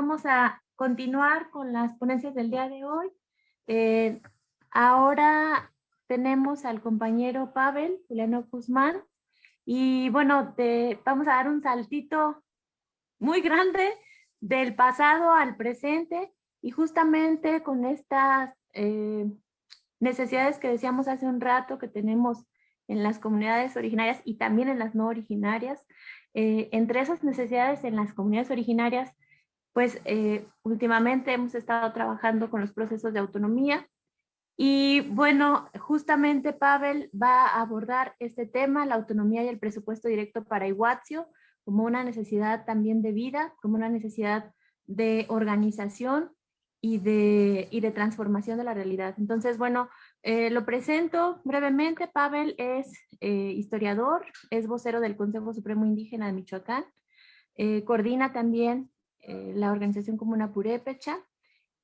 Vamos a continuar con las ponencias del día de hoy. Ahora tenemos al compañero Pavel Juliano Guzmán y bueno, vamos a dar un saltito muy grande del pasado al presente y justamente con estas necesidades que decíamos hace un rato que tenemos en las comunidades originarias y también en las no originarias. Entre esas necesidades en las comunidades originarias, pues últimamente hemos estado trabajando con los procesos de autonomía y bueno, justamente Pavel va a abordar este tema, la autonomía y el presupuesto directo para Iguazio, como una necesidad también de vida, como una necesidad de organización y de transformación de la realidad. Entonces, bueno, lo presento brevemente. Pavel es historiador, es vocero del Consejo Supremo Indígena de Michoacán, coordina también la organización Comuna Purépecha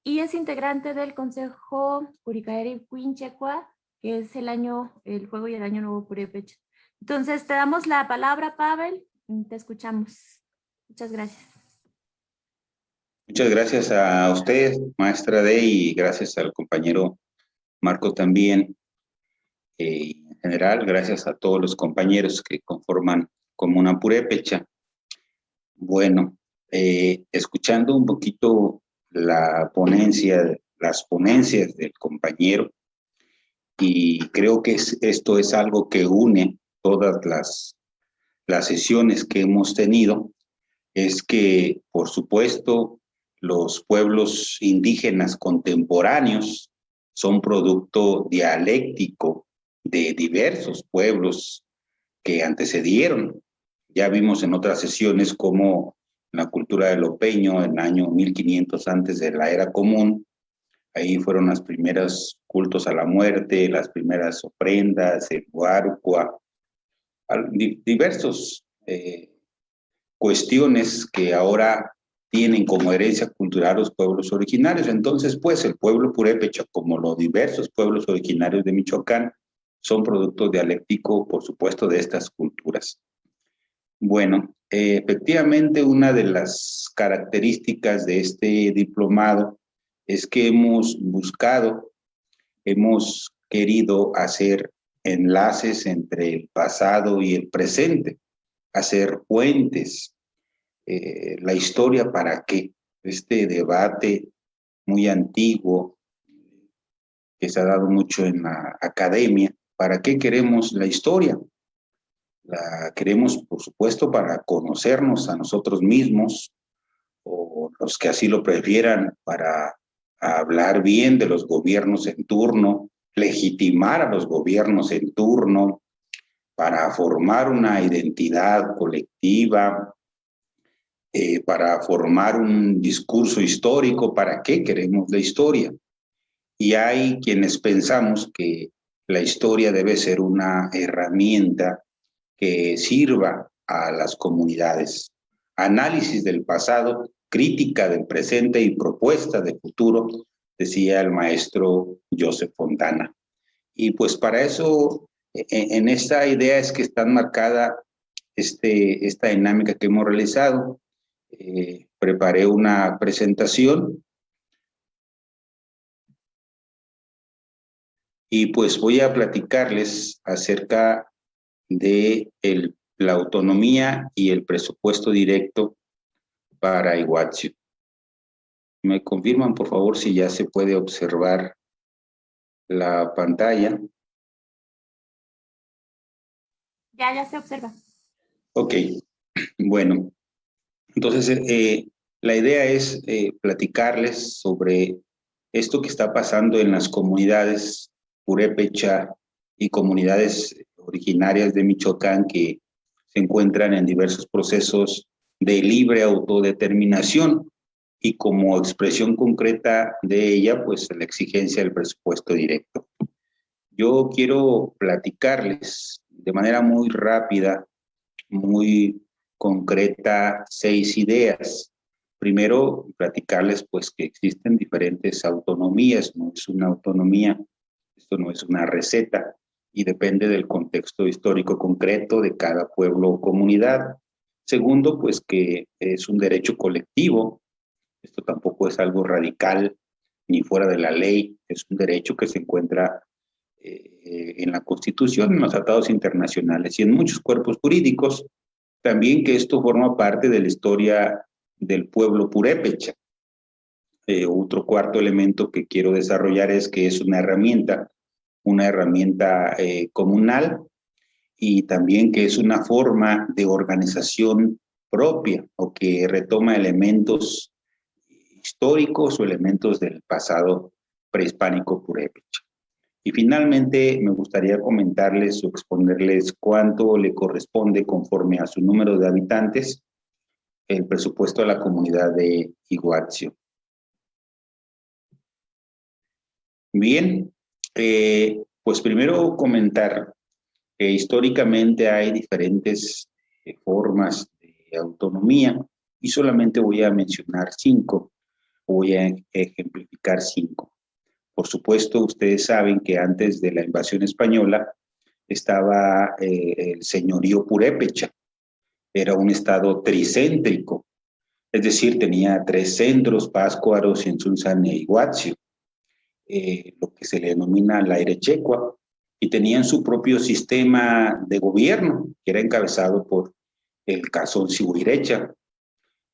y es integrante del Consejo Curicaeri Quinchecua, que es el Juego y el Año Nuevo Purépecha. Entonces, te damos la palabra, Pavel, te escuchamos. Muchas gracias. Muchas gracias a usted, maestra Dey, y gracias al compañero Marco también. En general, gracias a todos los compañeros que conforman Comuna Purépecha. Bueno, escuchando un poquito las ponencias del compañero, y creo que esto es algo que une todas las sesiones que hemos tenido, es que, por supuesto, los pueblos indígenas contemporáneos son producto dialéctico de diversos pueblos que antecedieron. Ya vimos en otras sesiones cómo la cultura del Opeño, en el año 1500 antes de la era común, ahí fueron los primeros cultos a la muerte, las primeras ofrendas, el huarcua, diversos cuestiones que ahora tienen como herencia cultural los pueblos originarios. Entonces, pues, el pueblo purépecha, como los diversos pueblos originarios de Michoacán, son productos dialécticos, por supuesto, de estas culturas. Bueno, efectivamente, una de las características de este diplomado es que hemos querido hacer enlaces entre el pasado y el presente, hacer puentes. La historia, ¿para qué? Este debate muy antiguo que se ha dado mucho en la academia, ¿para qué queremos la historia? La queremos, por supuesto, para conocernos a nosotros mismos, o los que así lo prefieran, para hablar bien de los gobiernos en turno, legitimar a los gobiernos en turno, para formar una identidad colectiva, para formar un discurso histórico. ¿Para qué queremos la historia? Y hay quienes pensamos que la historia debe ser una herramienta que sirva a las comunidades. Análisis del pasado, crítica del presente y propuesta de futuro, decía el maestro Joseph Fontana. Y pues para eso, en esta idea es que está marcada esta dinámica que hemos realizado. Preparé una presentación y pues voy a platicarles acerca de la autonomía y el presupuesto directo para Iguazio. ¿Me confirman, por favor, si ya se puede observar la pantalla? Ya se observa. Ok, bueno. Entonces, la idea es platicarles sobre esto que está pasando en las comunidades purépecha y comunidades originarias de Michoacán que se encuentran en diversos procesos de libre autodeterminación, y como expresión concreta de ella, pues la exigencia del presupuesto directo. Yo quiero platicarles de manera muy rápida, muy concreta, 6 ideas. Primero, platicarles pues que existen diferentes autonomías, no es una autonomía, esto no es una receta y depende del contexto histórico concreto de cada pueblo o comunidad. Segundo, pues que es un derecho colectivo, Esto tampoco es algo radical ni fuera de la ley, es un derecho que se encuentra en la Constitución, en los tratados internacionales y en muchos cuerpos jurídicos. También que esto forma parte de la historia del pueblo purépecha. Otro cuarto elemento que quiero desarrollar es que es una herramienta comunal, y también que es una forma de organización propia o que retoma elementos históricos o elementos del pasado prehispánico purépecha. Y finalmente me gustaría comentarles o exponerles cuánto le corresponde, conforme a su número de habitantes, el presupuesto a la comunidad de Iguazio. Bien, pues primero comentar que históricamente hay diferentes formas de autonomía, y solamente voy a mencionar 5, voy a ejemplificar 5. Por supuesto, ustedes saben que antes de la invasión española estaba el señorío purépecha. Era un estado tricéntrico, es decir, tenía 3 centros: Pátzcuaro, Chinzunzán e Iguazio, lo que se le denomina la Erechecua, y tenían su propio sistema de gobierno, que era encabezado por el Cazón Cihuirecha,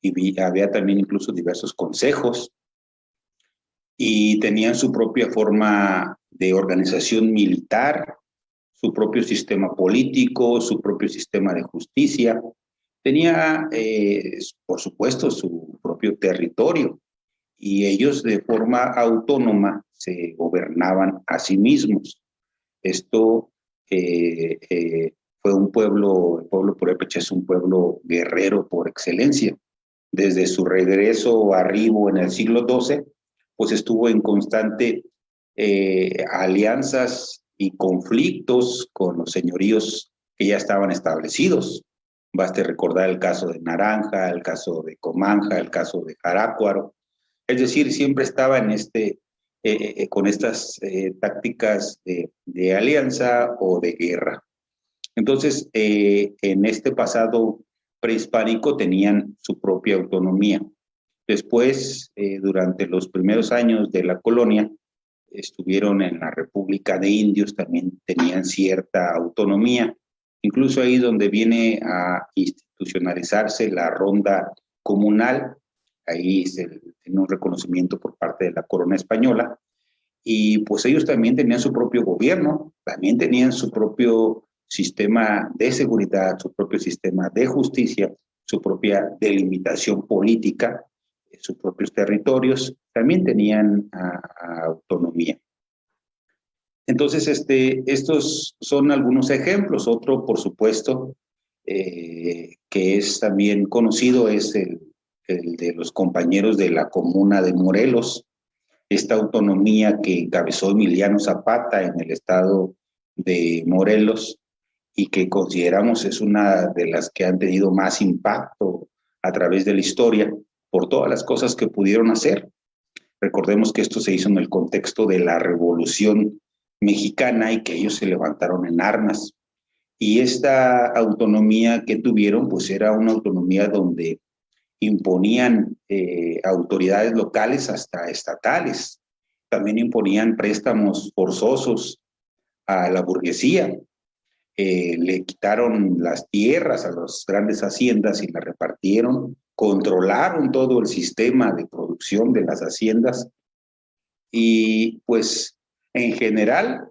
y había también incluso diversos consejos, y tenían su propia forma de organización militar, su propio sistema político, su propio sistema de justicia. Tenía, por supuesto, su propio territorio, y ellos de forma autónoma se gobernaban a sí mismos. Esto fue un pueblo, el pueblo purépecha es un pueblo guerrero por excelencia. Desde su regreso o arribo en el siglo XII, pues estuvo en constante alianzas y conflictos con los señoríos que ya estaban establecidos. Baste recordar el caso de Naranja, el caso de Comanja, el caso de Jarácuaro. Es decir, siempre estaba en con estas tácticas de alianza o de guerra. Entonces, en este pasado prehispánico tenían su propia autonomía. Después, durante los primeros años de la colonia, estuvieron en la República de Indios, también tenían cierta autonomía. Incluso ahí donde viene a institucionalizarse la ronda comunal, ahí se tiene un reconocimiento por parte de la corona española, y pues ellos también tenían su propio gobierno, también tenían su propio sistema de seguridad, su propio sistema de justicia, su propia delimitación política, sus propios territorios, también tenían autonomía. Entonces, estos son algunos ejemplos. Otro, por supuesto, que es también conocido, es el de los compañeros de la comuna de Morelos, esta autonomía que encabezó Emiliano Zapata en el estado de Morelos, y que consideramos es una de las que han tenido más impacto a través de la historia por todas las cosas que pudieron hacer. Recordemos que esto se hizo en el contexto de la Revolución Mexicana y que ellos se levantaron en armas. Y esta autonomía que tuvieron, pues era una autonomía donde imponían autoridades locales hasta estatales. También imponían préstamos forzosos a la burguesía. Le quitaron las tierras a las grandes haciendas y las repartieron, controlaron todo el sistema de producción de las haciendas, y pues en general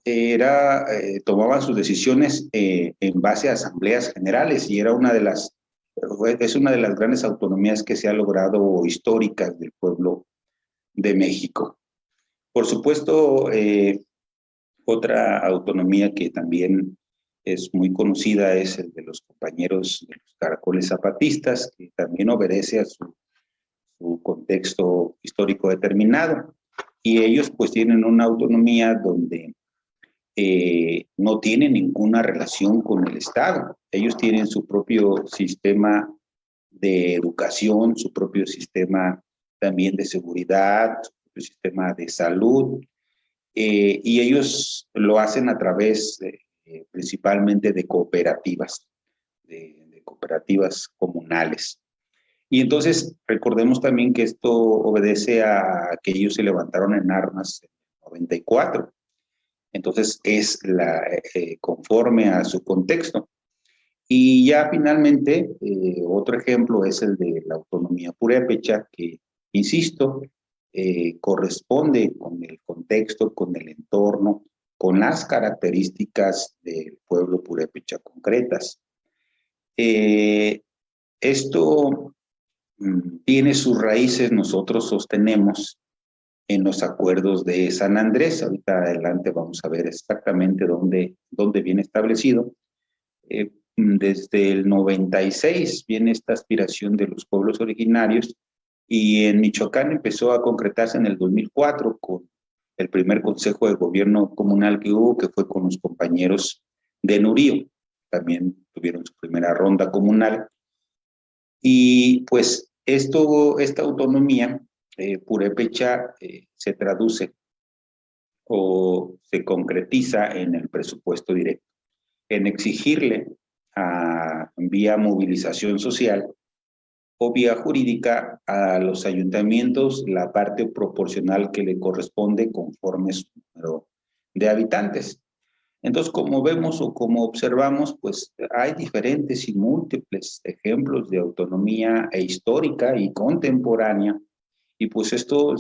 tomaban sus decisiones en base a asambleas generales, y es una de las grandes autonomías que se ha logrado históricas del pueblo de México. Por supuesto, otra autonomía que también es muy conocida es el de los compañeros de los caracoles zapatistas, que también obedece a su contexto histórico determinado. Y ellos pues tienen una autonomía donde no tienen ninguna relación con el Estado. Ellos tienen su propio sistema de educación, su propio sistema también de seguridad, su propio sistema de salud, y ellos lo hacen a través principalmente de cooperativas, de cooperativas comunales. Y entonces recordemos también que esto obedece a que ellos se levantaron en armas en el 94. Entonces es conforme a su contexto. Y ya finalmente, otro ejemplo es el de la autonomía purépecha, que, insisto, corresponde con el contexto, con el entorno, con las características del pueblo purépecha concretas. Esto tiene sus raíces, nosotros sostenemos, en los acuerdos de San Andrés. Ahorita adelante vamos a ver exactamente dónde viene establecido. Desde el 96 viene esta aspiración de los pueblos originarios y en Michoacán empezó a concretarse en el 2004 con el primer consejo de gobierno comunal que hubo, que fue con los compañeros de Nurío. También tuvieron su primera ronda comunal. Y pues esta autonomía purépecha se traduce o se concretiza en el presupuesto directo, en exigirle vía movilización social o vía jurídica a los ayuntamientos la parte proporcional que le corresponde conforme su número de habitantes. Entonces, como vemos o como observamos, pues hay diferentes y múltiples ejemplos de autonomía histórica y contemporánea, y pues esto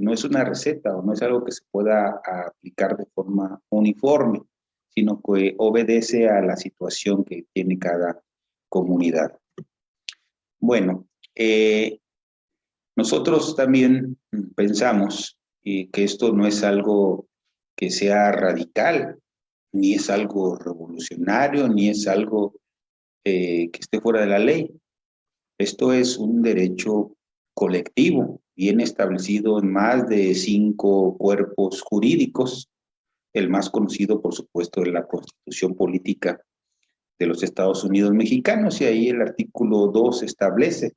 no es una receta o no es algo que se pueda aplicar de forma uniforme, sino que obedece a la situación que tiene cada comunidad. Bueno, nosotros también pensamos que esto no es algo que sea radical, ni es algo revolucionario, ni es algo que esté fuera de la ley. Esto es un derecho colectivo, bien establecido en más de 5 cuerpos jurídicos. El más conocido, por supuesto, es la Constitución Política de los Estados Unidos Mexicanos, y ahí el artículo 2 establece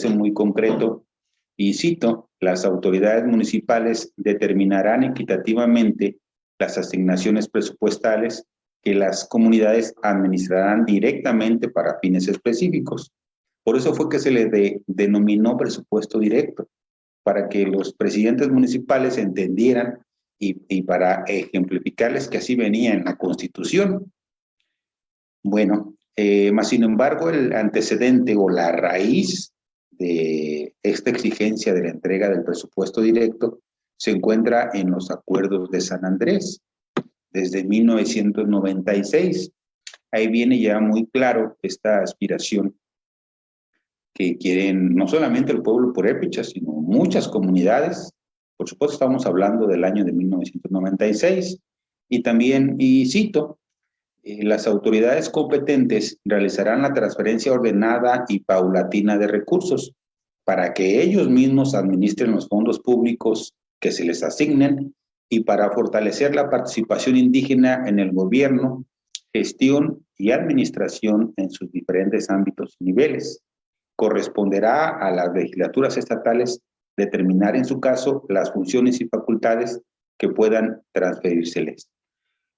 muy concreto, y cito: las autoridades municipales determinarán equitativamente las asignaciones presupuestales que las comunidades administrarán directamente para fines específicos. Por eso fue que se le denominó presupuesto directo, para que los presidentes municipales entendieran y para ejemplificarles que así venía en la Constitución. Bueno, más sin embargo, el antecedente o la raíz de esta exigencia de la entrega del presupuesto directo se encuentra en los acuerdos de San Andrés, desde 1996. Ahí viene ya muy claro esta aspiración que quieren no solamente el pueblo purépecha, sino muchas comunidades. Por supuesto, estamos hablando del año de 1996. Y también, y cito, las autoridades competentes realizarán la transferencia ordenada y paulatina de recursos para que ellos mismos administren los fondos públicos que se les asignen y para fortalecer la participación indígena en el gobierno, gestión y administración en sus diferentes ámbitos y niveles. Corresponderá a las legislaturas estatales determinar en su caso las funciones y facultades que puedan transferírseles.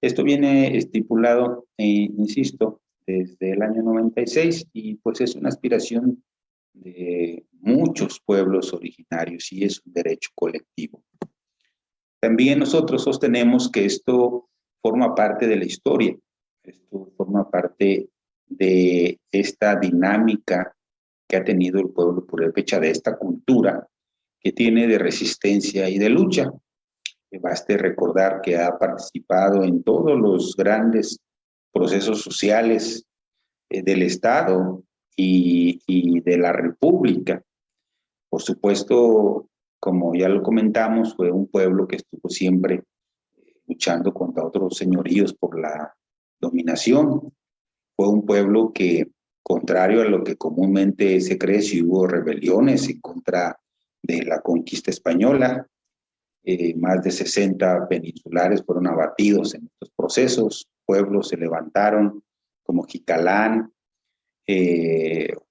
Esto viene estipulado, insisto, desde el año 96, y pues es una aspiración de muchos pueblos originarios y es un derecho colectivo. También nosotros sostenemos que esto forma parte de la historia, esto forma parte de esta dinámica que ha tenido el pueblo purépecha, de esta cultura que tiene de resistencia y de lucha. Baste recordar que ha participado en todos los grandes procesos sociales del Estado y de la República. Por supuesto, como ya lo comentamos, fue un pueblo que estuvo siempre luchando contra otros señoríos por la dominación. Fue un pueblo que, contrario a lo que comúnmente se cree, si hubo rebeliones en contra de la conquista española, más de 60 peninsulares fueron abatidos en estos procesos, pueblos se levantaron como Jicalán,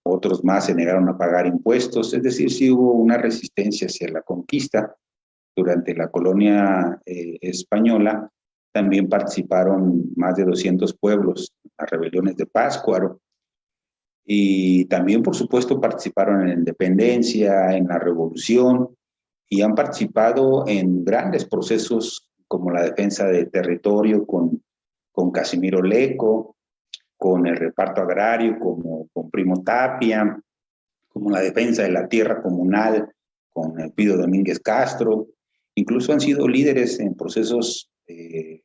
otros más se negaron a pagar impuestos, es decir, sí hubo una resistencia hacia la conquista. Durante la colonia española también participaron más de 200 pueblos en las rebeliones de Pátzcuaro. y también, por supuesto, participaron en la independencia, en la revolución, y han participado en grandes procesos como la defensa del territorio con Casimiro Leco, con el reparto agrario como con Primo Tapia, como la defensa de la tierra comunal con Pido Domínguez Castro. Incluso han sido líderes en procesos de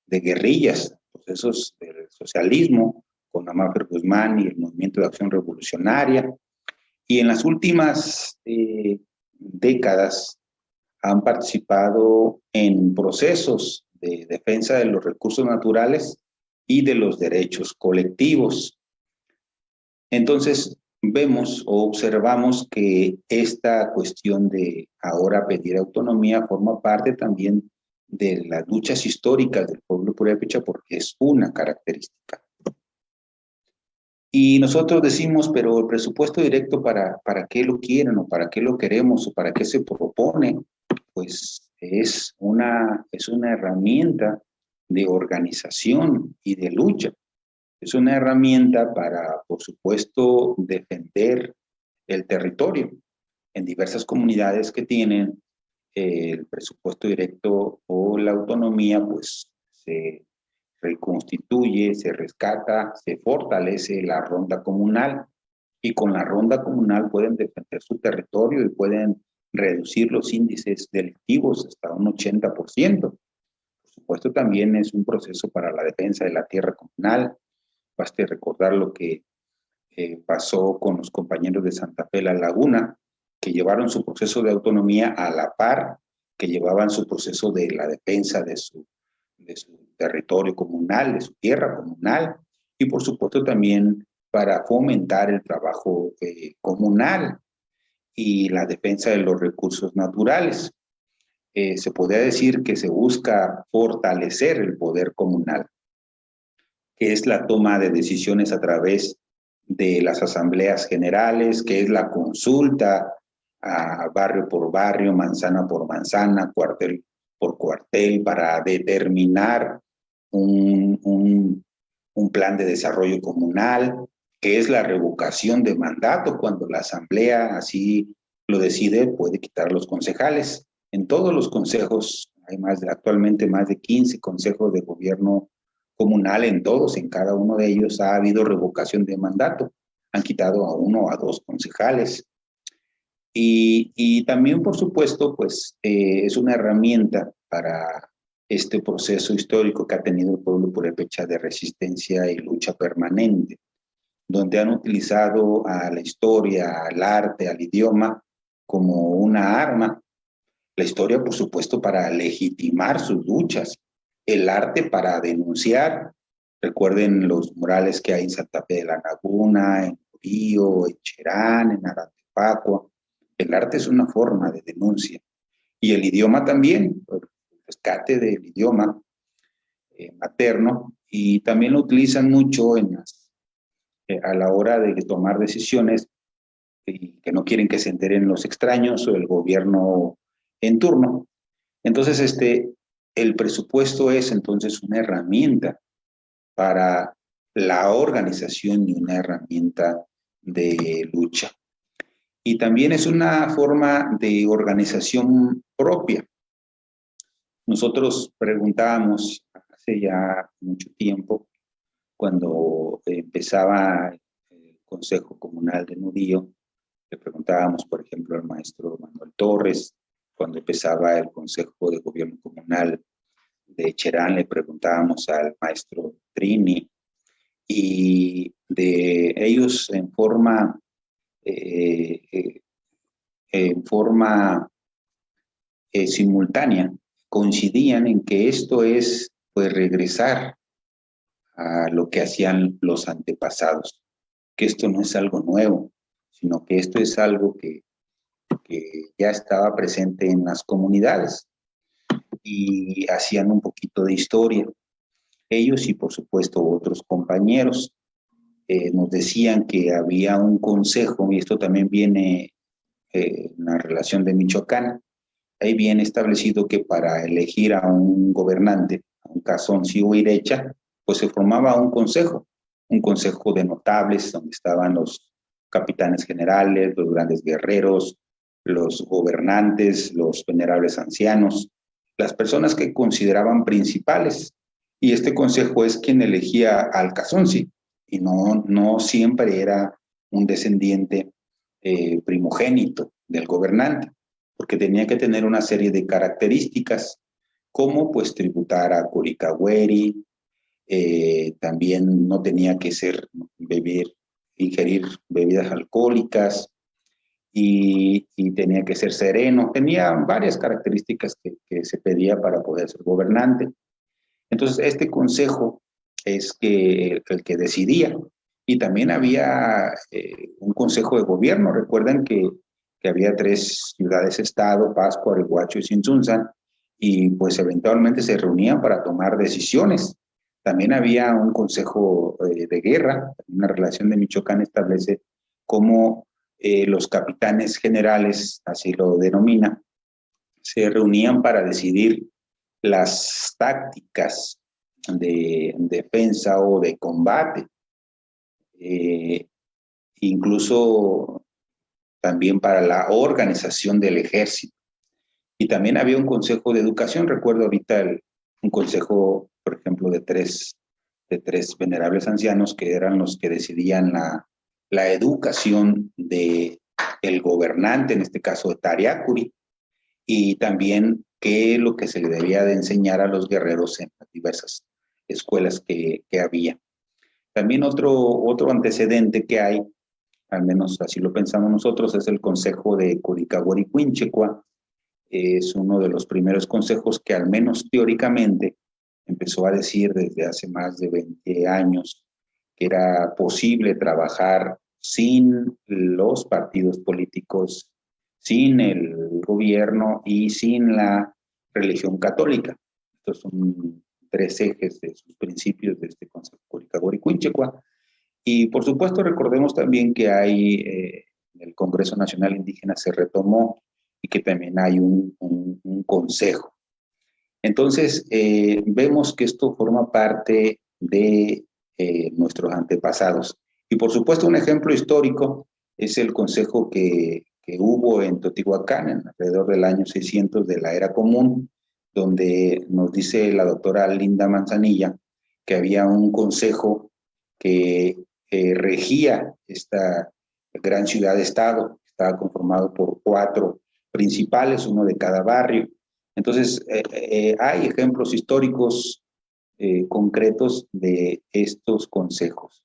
guerrillas, procesos del socialismo, con Amáfer Guzmán y el Movimiento de Acción Revolucionaria. Y en las últimas décadas han participado en procesos de defensa de los recursos naturales y de los derechos colectivos. Entonces, vemos o observamos que esta cuestión de ahora pedir autonomía forma parte también de las luchas históricas del pueblo purépecha, porque es una característica. Y nosotros decimos, pero el presupuesto directo, ¿para qué lo quieren o para qué lo queremos o para qué se propone? Pues es una herramienta de organización y de lucha. Es una herramienta para, por supuesto, defender el territorio. En diversas comunidades que tienen el presupuesto directo o la autonomía, pues se reconstituye, se rescata, se fortalece la ronda comunal, y con la ronda comunal pueden defender su territorio y pueden reducir los índices delictivos hasta un 80%. Por supuesto, también es un proceso para la defensa de la tierra comunal. Baste recordar lo que pasó con los compañeros de Santa Fe La Laguna, que llevaron su proceso de autonomía a la par que llevaban su proceso de la defensa de su territorio comunal, de su tierra comunal, y por supuesto también para fomentar el trabajo comunal y la defensa de los recursos naturales. Se podría decir que se busca fortalecer el poder comunal, que es la toma de decisiones a través de las asambleas generales, que es la consulta a barrio por barrio, manzana por manzana, cuartel por cuartel, para determinar un plan de desarrollo comunal, que es la revocación de mandato. Cuando la asamblea así lo decide, puede quitar los concejales. En todos los consejos, hay actualmente más de 15 consejos de gobierno comunal, en todos, en cada uno de ellos ha habido revocación de mandato. Han quitado a 1 o a 2 concejales. Y también, por supuesto, pues es una herramienta para este proceso histórico que ha tenido el pueblo purépecha de resistencia y lucha permanente, donde han utilizado a la historia, al arte, al idioma como una arma. La historia, por supuesto, para legitimar sus luchas, el arte para denunciar. Recuerden los murales que hay en Santa Fe de la Laguna, en Río, en Cherán, en Aratepacua. El arte es una forma de denuncia. Y el idioma también, el rescate del idioma materno, y también lo utilizan mucho a la hora de tomar decisiones que no quieren que se enteren los extraños o el gobierno en turno. Entonces, el presupuesto es entonces una herramienta para la organización y una herramienta de lucha. Y también es una forma de organización propia. Nosotros preguntábamos hace ya mucho tiempo, cuando empezaba el Consejo Comunal de Nudío, le preguntábamos, por ejemplo, al maestro Manuel Torres. Cuando empezaba el Consejo de Gobierno Comunal de Cherán, le preguntábamos al maestro Trini, y de ellos en forma simultánea coincidían en que esto es, pues, regresar a lo que hacían los antepasados, que esto no es algo nuevo, sino que esto es algo que ya estaba presente en las comunidades, y hacían un poquito de historia. Ellos y por supuesto otros compañeros nos decían que había un consejo, y esto también viene en la relación de Michoacán. Ahí viene establecido que para elegir a un gobernante, a un Cazón Huirecha, pues se formaba un consejo un consejo de notables donde estaban los capitanes generales, los grandes guerreros, los gobernantes, los venerables ancianos, las personas que consideraban principales. Y este consejo es quien elegía al Cazonsi, y no siempre era un descendiente primogénito del gobernante, porque tenía que tener una serie de características, como pues tributar a Coricahueri, también no tenía que ingerir bebidas alcohólicas, y tenía que ser sereno. Tenía varias características que se pedía para poder ser gobernante. Entonces, este consejo es el que decidía. Y también había un consejo de gobierno. Recuerden que había 3 ciudades-estado, Pátzcuaro, Iguacho y Tzintzuntzan, y pues eventualmente se reunían para tomar decisiones. También había un consejo de guerra. Una relación de Michoacán establece cómo los capitanes generales, así lo denomina, se reunían para decidir las tácticas de defensa o de combate, incluso también para la organización del ejército. Y también había un consejo de educación. Recuerdo ahorita un consejo, por ejemplo, de tres venerables ancianos que eran los que decidían la educación del gobernante, en este caso de Tariacuri, y también qué es lo que se le debía de enseñar a los guerreros en las diversas escuelas que había. También otro antecedente que hay, al menos así lo pensamos nosotros, es el Consejo de Coricahuari-Cuinchecua. Es uno de los primeros consejos que, al menos teóricamente, empezó a decir desde hace más de 20 años que era posible trabajar sin los partidos políticos, sin el gobierno y sin la religión católica. Estos son 3 ejes de sus principios de este Consejo Coricahuari-Cuinchecua. Y por supuesto recordemos también que hay el Congreso Nacional Indígena se retomó, y que también hay un consejo. Entonces, vemos que esto forma parte de nuestros antepasados. Y por supuesto, un ejemplo histórico es el consejo que hubo en Teotihuacán, alrededor del año 600 de la era común, donde nos dice la doctora Linda Manzanilla que había un consejo que regía esta gran ciudad-estado. Estaba conformado por 4 principales, uno de cada barrio. Entonces, hay ejemplos históricos concretos de estos consejos.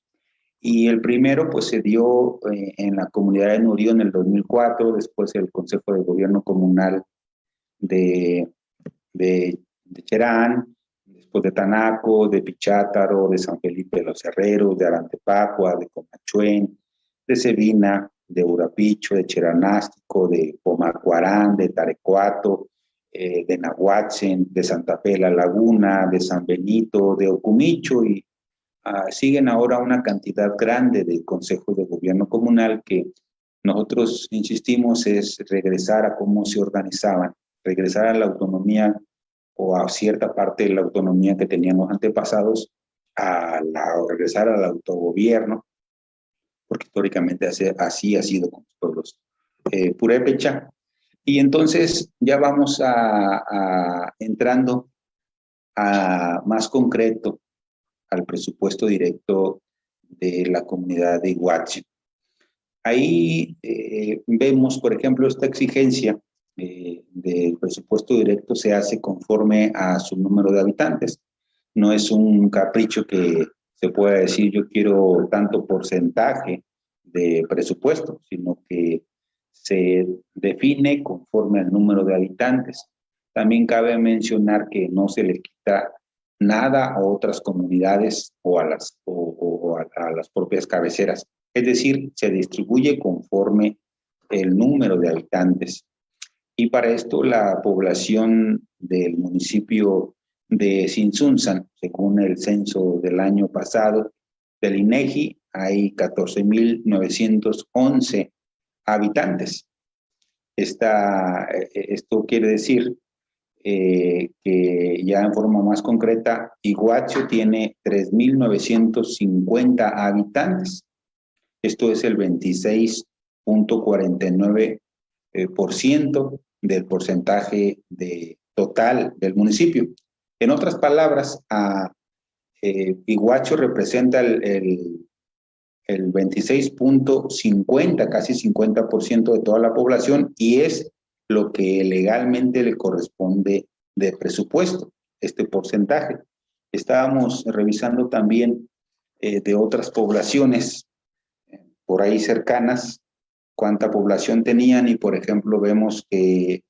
Y el primero, pues, se dio en la comunidad de Nurío en el 2004, después el Consejo de Gobierno Comunal de Cherán, después de Tanaco, de Pichátaro, de San Felipe de los Herreros, de Arantepacua, de Comachuén, de Sevina, de Urapicho, de Cheranástico, de Pomacuarán, de Tarecuato, de Nahuatzen, de Santa Fe la Laguna, de San Benito, de Ocumicho, y siguen ahora una cantidad grande de consejos de gobierno comunal que nosotros insistimos es regresar a cómo se organizaban, regresar a la autonomía o a cierta parte de la autonomía que tenían los antepasados, regresar al autogobierno, porque históricamente así ha sido con los pueblos purépecha. Y entonces ya vamos entrando a más concreto al presupuesto directo de la comunidad de Iguache. Ahí vemos, por ejemplo, esta exigencia del presupuesto directo se hace conforme a su número de habitantes. No es un capricho que se pueda decir yo quiero tanto porcentaje de presupuesto, sino que se define conforme al número de habitantes. También cabe mencionar que no se le quita nada a otras comunidades o a las propias cabeceras. Es decir, se distribuye conforme el número de habitantes. Y para esto la población del municipio de Tzintzuntzan, según el censo del año pasado del INEGI, hay 14,911 habitantes. Esto quiere decir que ya en forma más concreta, Iguacho tiene 3.950 habitantes. Esto es el 26.49% del porcentaje total del municipio. En otras palabras, Iguacho representa el 26.50, casi 50% de toda la población, y es lo que legalmente le corresponde de presupuesto, este porcentaje. Estábamos revisando también de otras poblaciones por ahí cercanas, cuánta población tenían, y por ejemplo vemos que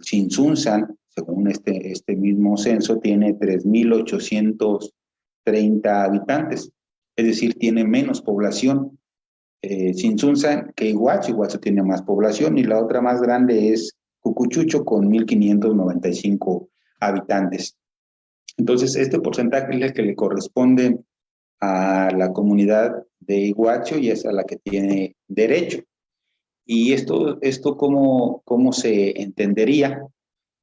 Tzintzuntzan, según este mismo censo, tiene 3.830 habitantes, es decir, tiene menos población. Tzintzuntzan que Iguacho. Iguacho tiene más población, y la otra más grande es Cucuchucho con 1.595 habitantes. Entonces, este porcentaje es el que le corresponde a la comunidad de Iguacho y es a la que tiene derecho. ¿Y esto cómo se entendería?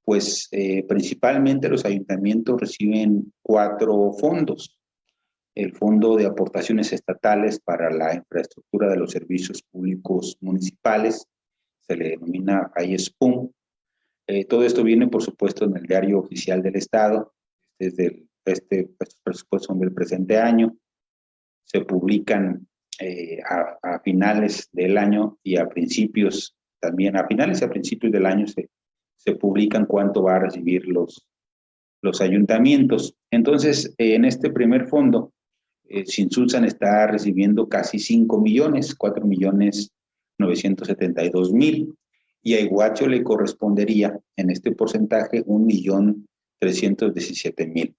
Pues principalmente los ayuntamientos reciben 4 fondos. El Fondo de Aportaciones Estatales para la Infraestructura de los Servicios Públicos Municipales, se le denomina AIESPUM. Todo esto viene, por supuesto, en el Diario Oficial del Estado. Estos presupuestos son del presente año. Se publican a finales del año y a principios también. A finales y a principios del año se publican cuánto va a recibir los ayuntamientos. Entonces, en este primer fondo, Tzintzuntzan está recibiendo casi 5 millones, 4.972.000, y a Iguacho le correspondería en este porcentaje 1.317.000.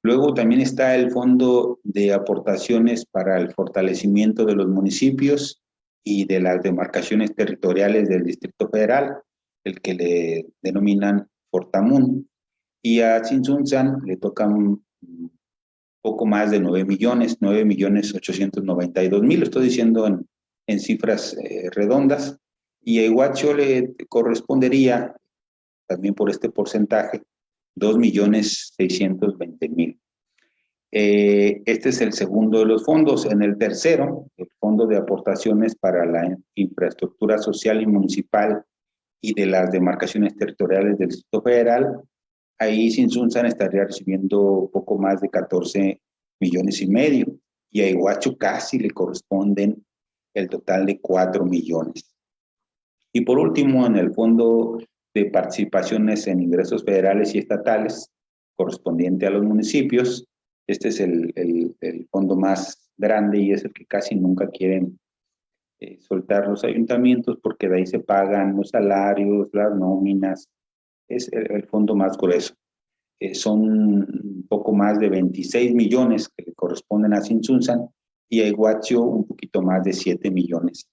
Luego también está el Fondo de Aportaciones para el Fortalecimiento de los Municipios y de las Demarcaciones Territoriales del Distrito Federal, el que le denominan Fortamun, y a Tzintzuntzan le tocan poco más de 9 millones, 9.892.000, lo estoy diciendo en cifras redondas, y a Iguacho le correspondería, también por este porcentaje, 2.620.000. Este es el segundo de los fondos. En el tercero, el Fondo de Aportaciones para la Infraestructura Social y Municipal y de las Demarcaciones Territoriales del Distrito Federal, ahí Tzintzuntzan estaría recibiendo poco más de 14 millones y medio, y a Iguacho casi le corresponden el total de 4 millones. Y por último, en el Fondo de Participaciones en Ingresos Federales y Estatales, correspondiente a los municipios, este es el fondo más grande y es el que casi nunca quieren soltar los ayuntamientos, porque de ahí se pagan los salarios, las nóminas. Es el fondo más grueso. Son un poco más de 26 millones que le corresponden a Tzintzuntzan, y a Iguacho un poquito más de 7 millones.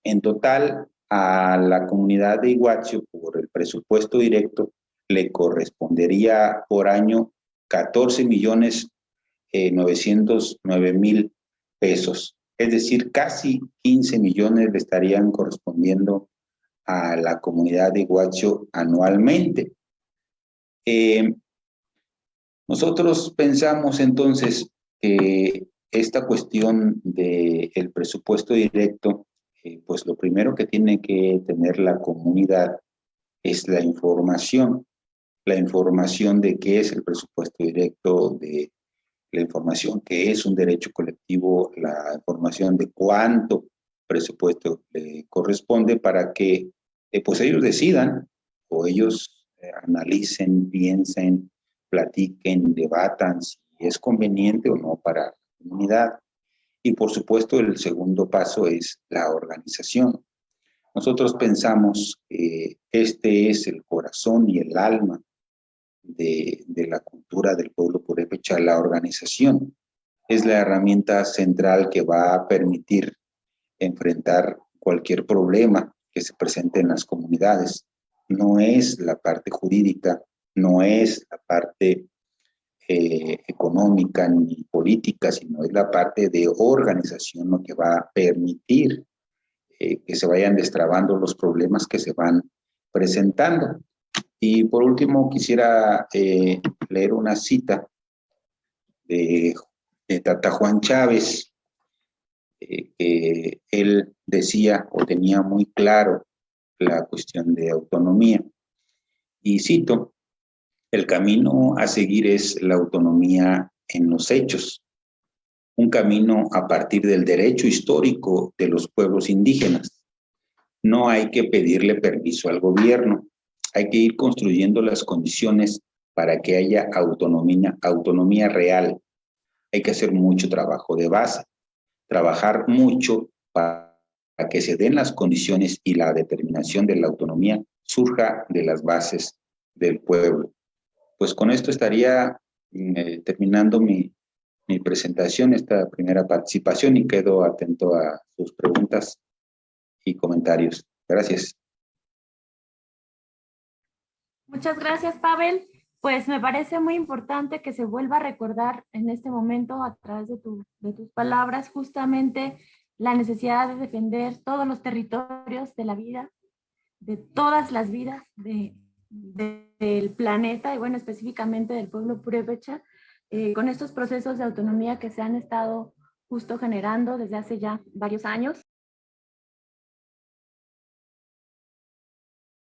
En total, a la comunidad de Iguacho, por el presupuesto directo, le correspondería por año 14.909.000 pesos. Es decir, casi 15 millones le estarían correspondiendo a la comunidad de Iguacho anualmente. Nosotros pensamos entonces que esta cuestión del presupuesto directo, pues lo primero que tiene que tener la comunidad es la información de qué es el presupuesto directo, de la información que es un derecho colectivo, la información de cuánto presupuesto corresponde, para que pues ellos decidan, o ellos analicen, piensen, platiquen, debatan si es conveniente o no para la comunidad. Y por supuesto, el segundo paso es la organización. Nosotros pensamos que este es el corazón y el alma de la cultura del pueblo purépecha. La organización es la herramienta central que va a permitir enfrentar cualquier problema que se presente en las comunidades. No es la parte jurídica, no es la parte económica ni política, sino es la parte de organización lo que va a permitir que se vayan destrabando los problemas que se van presentando. Y por último, quisiera leer una cita de, Tata Juan Chávez, que él decía o tenía muy claro la cuestión de autonomía. Y cito, el camino a seguir es la autonomía en los hechos, un camino a partir del derecho histórico de los pueblos indígenas. No hay que pedirle permiso al gobierno, hay que ir construyendo las condiciones para que haya autonomía real. Hay que hacer mucho trabajo de base, trabajar mucho para que se den las condiciones y la determinación de la autonomía surja de las bases del pueblo. Pues con esto estaría terminando mi presentación, esta primera participación, y quedo atento a sus preguntas y comentarios. Gracias. Muchas gracias, Pavel. Pues me parece muy importante que se vuelva a recordar en este momento, a través de tus palabras, justamente la necesidad de defender todos los territorios de la vida, de todas las vidas del planeta, y bueno, específicamente del pueblo purépecha, con estos procesos de autonomía que se han estado justo generando desde hace ya varios años.